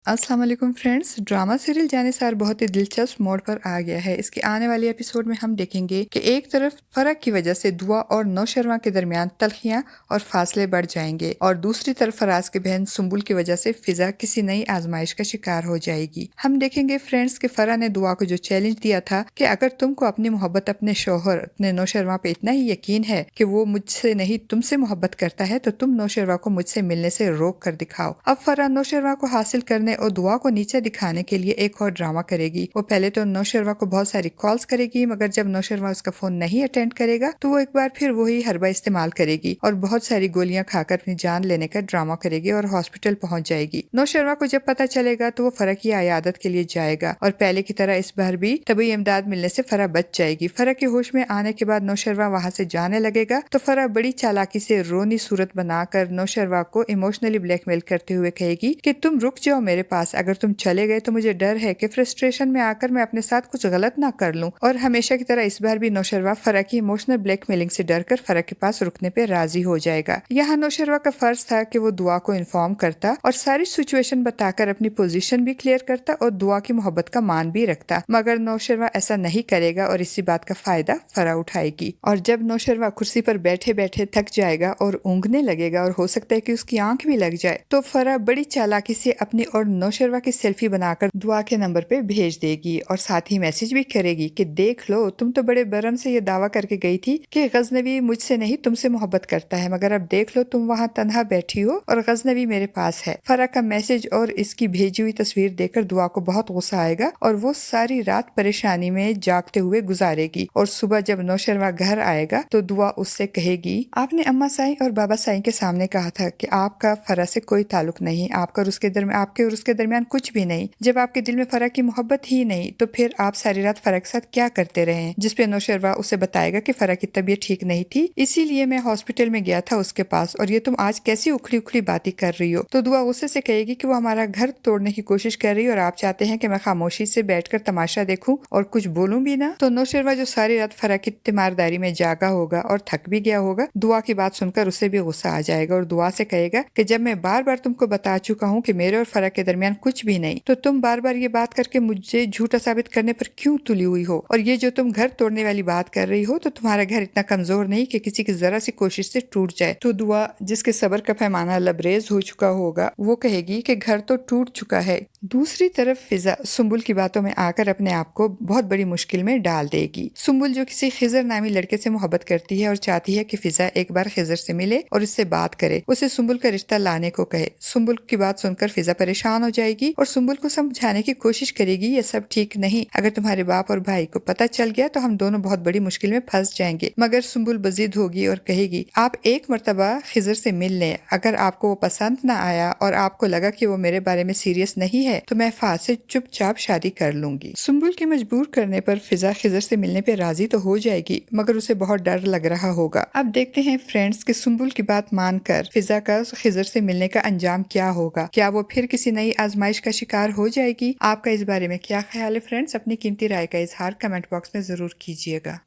अस्सलाम वालेकुम friends. Drama serial Jannisar बहुत ही दिलचस्प मोड़ पर आ गया है। इसके आने वाले एपिसोड में हम देखेंगे कि एक तरफ फरक की वजह से दुआ और नौशरमा के दरमियान तलखियां और फासले बढ़ जाएंगे और दूसरी तरफ फराज की बहन सुम्बुल की वजह से फिजा किसी नई आजमाइश का शिकार हो जाएगी। हम देखेंगे फ्रेंड्स कि फरा ने दुआ को जो चैलेंज दिया था कि अगर तुमको अपनी मोहब्बत अपने शोहर अपने नौशरमा पे इतना ही यकीन है कि वो मुझसे नहीं तुमसे मोहब्बत करता है तो तुम नौशरमा को मुझसे मिलने से रोक कर दिखाओ। अब फरा नौशरमा को हासिल करने और दुआ को नीचे दिखाने के लिए एक और ड्रामा करेगी। वो पहले तो नौशरमा को बहुत सारी कॉल्स करेगी, मगर जब नौशरमा उसका फोन नहीं अटेंड करेगा तो वो एक बार फिर वही हरबा इस्तेमाल करेगी और बहुत सारी गोलियां खाकर अपनी जान लेने का ड्रामा करेगी और हॉस्पिटल पहुंच जाएगी। नौशरमा को जब पता चलेगा तो वो फरा की आयादत के लिए जाएगा और पहले की तरह इस बार भी तभी इमदाद मिलने से फरा बच जाएगी। फरा के होश में आने के बाद नौशरमा वहां से जाने लगेगा तो फरा बड़ी चालाकी से रोनी सूरत बनाकर नौशरमा को इमोशनली ब्लैकमेल करते हुए कहेगी कि तुम रुक जाओ मेरे पास, अगर तुम चले गए तो मुझे डर है कि फ्रस्ट्रेशन में आकर मैं अपने साथ कुछ गलत ना कर लूं। और हमेशा की तरह इस बार भी नौशरवा फरा की इमोशनल ब्लैकमेलिंग से डर कर फरा के पास रुकने पे राजी हो जाएगा। यहाँ नौशरवा का फर्ज था कि वो दुआ को इन्फॉर्म करता और सारी सिचुएशन बताकर अपनी पोजीशन भी क्लियर करता और दुआ की मोहब्बत का मान भी रखता, मगर नौशरवा ऐसा नहीं करेगा और इसी बात का फायदा फरा उठाएगी। और जब नौशरवा कुर्सी पर बैठे बैठे थक जाएगा और ऊँघने लगेगा और हो सकता है कि उसकी आंख भी लग जाए तो फरा बड़ी चालाकी से अपनी और नौशरवा की सेल्फी बनाकर दुआ के नंबर पे भेज देगी और साथ ही मैसेज भी करेगी कि देख लो, तुम तो बड़े बरम से ये दावा करके गई थी कि गजनवी मुझसे नहीं तुमसे मोहब्बत करता है, मगर अब देख लो तुम वहाँ तन्हा बैठी हो और गजनवी मेरे पास है। फरा का मैसेज और इसकी भेजी हुई तस्वीर देखकर दुआ को बहुत गुस्सा आएगा और वो सारी रात परेशानी में जागते हुए गुजारेगी और सुबह जब नौशरवा घर आएगा तो दुआ उससे कहेगी, आपने अम्मा साईं और बाबा साईं के सामने कहा था कि आपका फरा से कोई ताल्लुक नहीं, आपके और उसके दरमियान कुछ भी नहीं। जब आपके दिल में फरा की मोहब्बत ही नहीं तो फिर आप सारी रात फरा के साथ क्या करते रहे। जिस पे नौशरवा उसे बताएगा कि फरा की तबीयत ठीक नहीं थी, इसीलिए मैं हॉस्पिटल में गया था उसके पास, और ये तुम आज कैसी उखड़ी उखड़ी बातें कर रही हो। तो दुआ उसे से कहेगी कि वो हमारा घर तोड़ने की कोशिश कर रही है और आप चाहते हैं कि मैं खामोशी से बैठकर तमाशा देखूं और कुछ बोलूं भी ना। तो नौशरवा जो सारी रात फरा की तीमारदारी में जागा होगा और थक भी गया होगा, दुआ की बात सुनकर उसे भी गुस्सा आ जाएगा और दुआ से कहेगा कि जब मैं बार बार तुमको बता चुका हूँ कि मेरे और फरा के दरमियान कुछ भी नहीं, तो तुम बार बार ये बात करके मुझे झूठा साबित करने पर क्यों तुली हुई हो। और ये जो तुम घर तोड़ने वाली बात कर रही हो तो तुम्हारा घर इतना कमजोर नहीं कि किसी की जरा सी कोशिश से टूट जाए। तो दुआ जिसके सब्र का पैमाना लबरेज हो चुका होगा वो कहेगी कि घर तो टूट चुका है। दूसरी तरफ फिजा सुम्बुल की बातों में आकर अपने आप को बहुत बड़ी मुश्किल में डाल देगी। सुम्बुल जो किसी खिजर नामी लड़के से मोहब्बत करती है और चाहती है कि फिजा एक बार खिजर से मिले और इससे बात करे, उसे सुम्बुल का रिश्ता लाने को कहे। सुम्बुल की बात सुनकर फिजा परेशान हो जाएगी और सुम्बुल को समझाने की कोशिश करेगी, ये सब ठीक नहीं, अगर तुम्हारे बाप और भाई को पता चल गया तो हम दोनों बहुत बड़ी मुश्किल में फंस जाएंगे। मगर सुम्बुल बजीद होगी और कहेगी, आप एक मर्तबा खिजर से मिल लें, अगर आपको वो पसंद ना आया और आपको लगा कि वो मेरे बारे में सीरियस नहीं है तो मैं फाज से चुपचाप शादी कर लूंगी। सुम्बुल के मजबूर करने पर फिजा खिजर से मिलने पे राजी तो हो जाएगी, मगर उसे बहुत डर लग रहा होगा। अब देखते हैं फ्रेंड्स कि सुम्बुल की बात मानकर फिजा का खिजर से मिलने का अंजाम क्या होगा। क्या वो फिर किसी नई आजमाइश का शिकार हो जाएगी? आपका इस बारे में क्या ख्याल है फ्रेंड्स? अपनी कीमती राय का इजहार कमेंट बॉक्स में जरूर कीजिएगा।